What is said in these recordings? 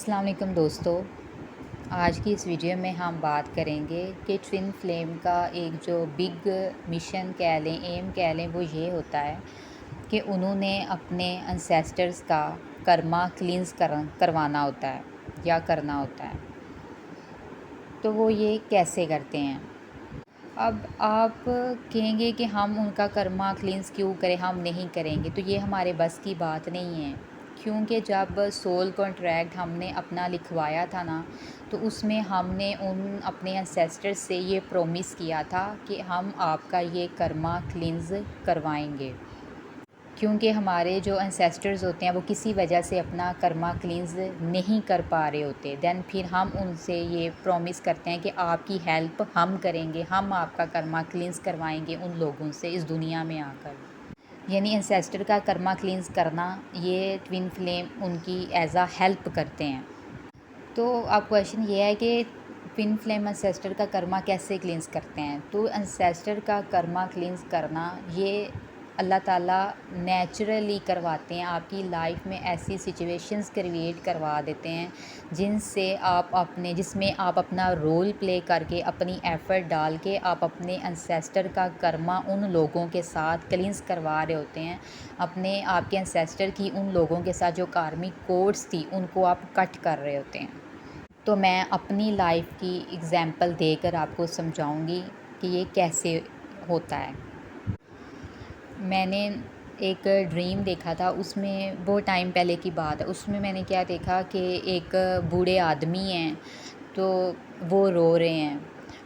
السلام علیکم دوستو، آج کی اس ویڈیو میں ہم بات کریں گے کہ ٹوین فلیم کا ایک جو بگ مشن کہہ لیں، ایم کہہ لیں، وہ یہ ہوتا ہے کہ انہوں نے اپنے انسیسٹرز کا کرما کلینز کروانا ہوتا ہے یا کرنا ہوتا ہے۔ تو وہ یہ کیسے کرتے ہیں؟ اب آپ کہیں گے کہ ہم ان کا کرما کلینز کیوں کریں، ہم نہیں کریں گے، تو یہ ہمارے بس کی بات نہیں ہے، کیونکہ جب سول کانٹریکٹ ہم نے اپنا لکھوایا تھا نا، تو اس میں ہم نے اپنے انسیسٹر سے یہ پرومس کیا تھا کہ ہم آپ کا یہ کرما کلینز کروائیں گے، کیونکہ ہمارے جو انسیسٹرز ہوتے ہیں وہ کسی وجہ سے اپنا کرما کلینز نہیں کر پا رہے ہوتے، دین پھر ہم ان سے یہ پرومس کرتے ہیں کہ آپ کی ہیلپ ہم کریں گے، ہم آپ کا کرما کلینز کروائیں گے ان لوگوں سے اس دنیا میں آ کر۔ یعنی انسیسٹر کا کرما کلینز کرنا، یہ ٹوین فلیم ان کی ایز آ ہیلپ کرتے ہیں۔ تو اب کویشچن یہ ہے کہ ٹوین فلیم انسیسٹر کا کرما کیسے کلینز کرتے ہیں؟ تو انسیسٹر کا کرما کلینز کرنا یہ اللہ تعالیٰ نیچرلی کرواتے ہیں، آپ کی لائف میں ایسی سچویشنز کریٹ کروا دیتے ہیں جس میں آپ اپنا رول پلے کر کے، اپنی ایفرٹ ڈال کے آپ اپنے انسیسٹر کا کرما ان لوگوں کے ساتھ کلینز کروا رہے ہوتے ہیں، آپ کے انسیسٹر کی ان لوگوں کے ساتھ جو کارمک کوڈز تھی ان کو آپ کٹ کر رہے ہوتے ہیں۔ تو میں اپنی لائف کی اگزامپل دے کر آپ کو سمجھاؤں گی کہ یہ کیسے ہوتا ہے۔ میں نے ایک ڈریم دیکھا تھا، اس میں بہت ٹائم پہلے کی بات ہے، اس میں میں نے کیا دیکھا کہ ایک بوڑھے آدمی ہیں، تو وہ رو رہے ہیں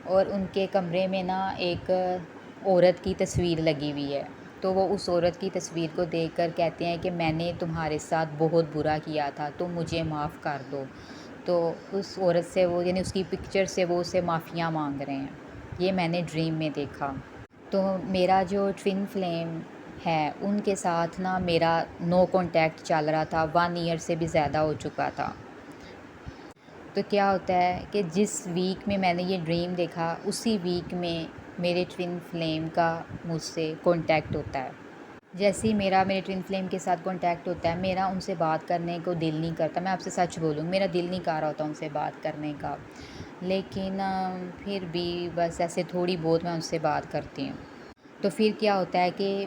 اور ان کے کمرے میں نا ایک عورت کی تصویر لگی ہوئی ہے، تو وہ اس عورت کی تصویر کو دیکھ کر کہتے ہیں کہ میں نے تمہارے ساتھ بہت برا کیا تھا، تم مجھے معاف کر دو۔ تو اس عورت سے یعنی اس کی پکچر سے وہ اسے معافیاں مانگ رہے ہیں، یہ میں نے ڈریم میں دیکھا۔ تو میرا جو ٹوین فلیم ہے ان کے ساتھ نا میرا نو کانٹیکٹ چل رہا تھا، 1 ایئر سے بھی زیادہ ہو چکا تھا۔ تو کیا ہوتا ہے کہ جس ویک میں میں نے یہ ڈریم دیکھا، اسی ویک میں میرے ٹوین فلیم کا مجھ سے کانٹیکٹ ہوتا ہے۔ جیسے ہی میرے ٹوین فلیم کے ساتھ کانٹیکٹ ہوتا ہے، میرا ان سے بات کرنے کو دل نہیں کرتا، میں آپ سے سچ بولوں، میرا دل نہیں کر رہا ہوتا ان سے بات کرنے کا، لیکن پھر بھی بس ایسے تھوڑی بہت میں ان سے بات کرتی ہوں۔ تو پھر کیا ہوتا ہے کہ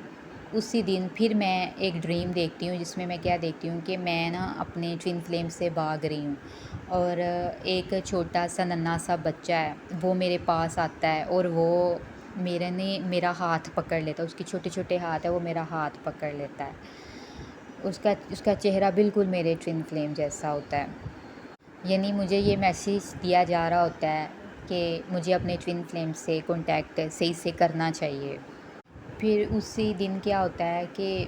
اسی دن پھر میں ایک ڈریم دیکھتی ہوں، جس میں میں کیا دیکھتی ہوں کہ میں نا اپنے ٹوین فلیم سے بھاگ رہی ہوں، اور ایک چھوٹا سا ننھا سا بچہ ہے، وہ میرے پاس آتا ہے اور وہ میرا ہاتھ پکڑ لیتا ہے، اس کے چھوٹے چھوٹے ہاتھ ہے، وہ میرا ہاتھ پکڑ لیتا ہے، اس کا چہرہ بالکل میرے ٹوین فلیم جیسا ہوتا ہے۔ یعنی مجھے یہ میسیج دیا جا رہا ہوتا ہے کہ مجھے اپنے ٹوین فلیم سے کانٹیکٹ صحیح سے کرنا چاہیے۔ پھر اسی دن کیا ہوتا ہے کہ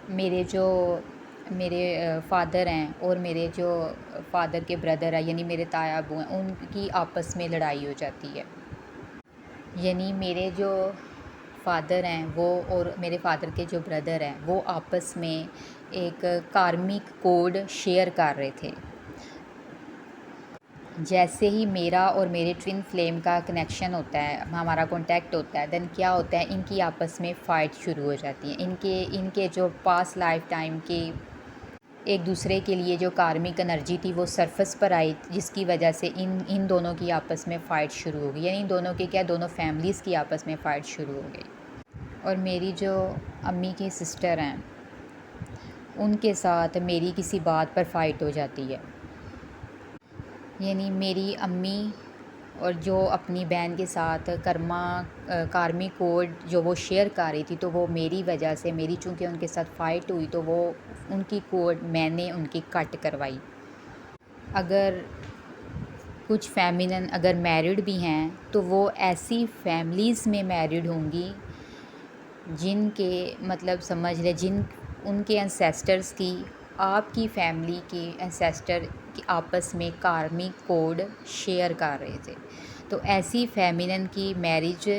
میرے فادر ہیں اور میرے جو فادر کے بردر ہیں، یعنی میرے تایا ابو ہیں، ان کی آپس میں لڑائی ہو جاتی ہے۔ یعنی میرے جو فادر ہیں وہ اور میرے فادر کے جو بردر ہیں وہ آپس میں ایک کارمک کوڈ شیئر کر رہے تھے۔ جیسے ہی میرا اور میرے ٹوین فلیم کا کنیکشن ہوتا ہے، ہمارا کانٹیکٹ ہوتا ہے، دین کیا ہوتا ہے، ان کی آپس میں فائٹ شروع ہو جاتی ہے، ان کے جو پاس لائف ٹائم کے ایک دوسرے کے لیے جو کارمک انرجی تھی وہ سرفس پر آئی، جس کی وجہ سے ان دونوں کی آپس میں فائٹ شروع ہو گئی، یعنی ان دونوں کے دونوں فیملیز کی آپس میں فائٹ شروع ہو گئی۔ اور میری جو امی کی سسٹر ہیں، ان کے ساتھ میری کسی بات پر فائٹ ہو جاتی ہے، یعنی میری امی اور جو اپنی بہن کے ساتھ کارمک کوڈ جو وہ شیئر کر رہی تھی، تو وہ میری وجہ سے چونکہ ان کے ساتھ فائٹ ہوئی، تو وہ ان کی کوڈ میں نے ان کی کٹ کروائی۔ اگر کچھ فیمنن اگر میرڈ بھی ہیں تو وہ ایسی فیملیز میں میرڈ ہوں گی جن کے سمجھ لیں ان کے انسیسٹرز کی آپ کی فیملی کے انسیسٹر کی آپس میں کارمک کوڈ شیئر کر رہے تھے، تو ایسی فیمنن کی میرج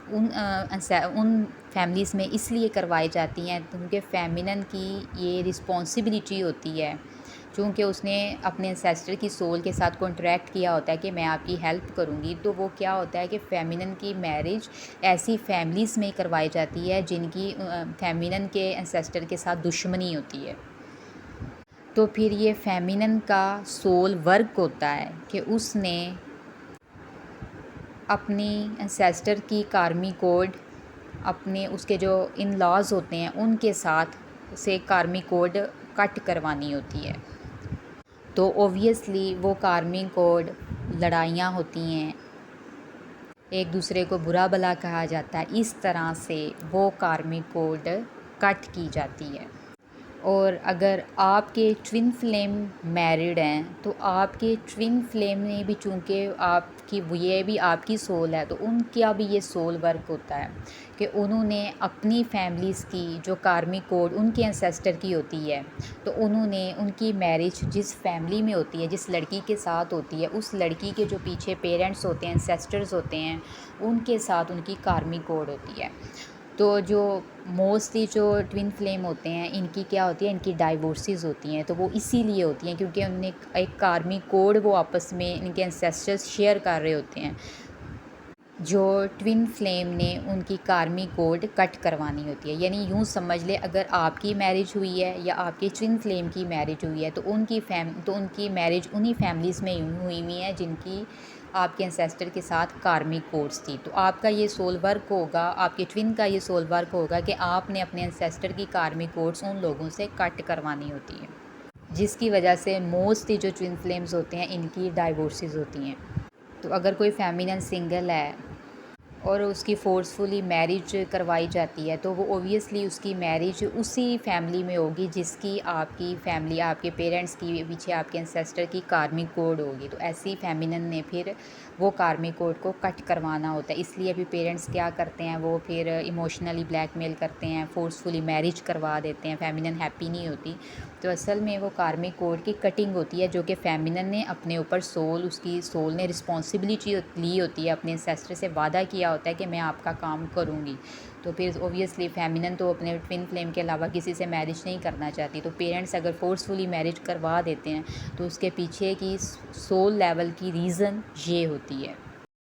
ان فیملیز میں اس لیے کروائی جاتی ہیں کیونکہ فیمنن کی یہ رسپانسبلٹی ہوتی ہے، چونکہ اس نے اپنے انسیسٹر کی سول کے ساتھ کانٹریکٹ کیا ہوتا ہے کہ میں آپ کی ہیلپ کروں گی، تو وہ کیا ہوتا ہے کہ فیمنن کی میرج ایسی فیملیز میں کروائی جاتی ہے جن کی فیمنن کے انسیسٹر کے ساتھ دشمنی ہوتی ہے۔ تو پھر یہ فیمینن کا سول ورک ہوتا ہے کہ اس نے اپنی انسیسٹر کی کارمی کوڈ اپنے اس کے جو ان لاز ہوتے ہیں ان کے ساتھ سے کارمی کوڈ کٹ کروانی ہوتی ہے۔ تو اوبویسلی وہ کارمی کوڈ لڑائیاں ہوتی ہیں، ایک دوسرے کو برا بھلا کہا جاتا ہے، اس طرح سے وہ کارمی کوڈ کٹ کی جاتی ہے۔ اور اگر آپ کے ٹوین فلیم میرڈ ہیں تو آپ کے ٹوین فلیم نے بھی، چونکہ آپ کی یہ بھی آپ کی سول ہے، تو ان کا بھی یہ سول ورک ہوتا ہے کہ انہوں نے اپنی فیملیز کی جو کارمی کوڈ ان کے انسیسٹر کی ہوتی ہے، تو انہوں نے ان کی میرج جس فیملی میں ہوتی ہے، جس لڑکی کے ساتھ ہوتی ہے، اس لڑکی کے جو پیچھے پیرنٹس ہوتے ہیں، انسیسٹرز ہوتے ہیں، ان کے ساتھ ان کی کارمی کوڈ ہوتی ہے۔ تو جو موسٹلی جو ٹوین فلیم ہوتے ہیں ان کی کیا ہوتی ہے، ان کی ڈائیورسز ہوتی ہیں، تو وہ اسی لیے ہوتی ہیں کیونکہ ان نے ایک کارمی کوڈ وہ آپس میں ان کے انسیسٹرز شیئر کر رہے ہوتے ہیں۔ جو ٹوین فلیم نے ان کی کارمی کوڈ کٹ کروانی ہوتی ہے، یعنی یوں سمجھ لے اگر آپ کی میرج ہوئی ہے یا آپ کی ٹوین فلیم کی میرج ہوئی ہے تو ان کی میرج انہی فیملیز میں ہوئی ہیں جن کی آپ کے انسیسٹر کے ساتھ کارمی کوڈز تھی۔ تو آپ کا یہ سول ورک ہوگا، آپ کے ٹوین کا یہ سول ورک ہوگا کہ آپ نے اپنے انسیسٹر کی کارمی کوڈز ان لوگوں سے کٹ کروانی ہوتی ہے، جس کی وجہ سے موسٹلی جو ٹوین فلیمز ہوتے ہیں ان کی ڈائیورسز ہوتی ہیں۔ تو اگر کوئی فیمینن سنگل ہے اور اس کی فورسفلی میرج کروائی جاتی ہے تو وہ اوبویسلی اس کی میرج اسی فیملی میں ہوگی جس کی آپ کی فیملی، آپ کے پیرنٹس کی پیچھے آپ کے انسیسٹر کی کارمی کوڈ ہوگی۔ تو ایسی فیمینن نے پھر وہ کارمی کوڈ کو کٹ کروانا ہوتا ہے، اس لیے ابھی پیرنٹس کیا کرتے ہیں، وہ پھر ایموشنلی بلیک میل کرتے ہیں، فورسفلی میرج کروا دیتے ہیں، فیمینن ہیپی نہیں ہوتی۔ تو اصل میں وہ کارمی کوڈ کی کٹنگ ہوتی ہے جو کہ فیمینن نے اپنے اوپر اس کی سول نے رسپانسبلٹی لی ہوتی ہے، اپنے انسیسٹر سے وعدہ کیا ہوتا ہے کہ میں آپ کا کام کروں گی۔ تو پھر اوبویسلی فیمینن تو اپنے ٹوین فلیم کے علاوہ کسی سے میرج نہیں کرنا چاہتی، تو پیرنٹس اگر فورسفلی میرج کروا دیتے ہیں تو اس کے پیچھے کی سول لیول کی ریزن یہ ہوتی ہے۔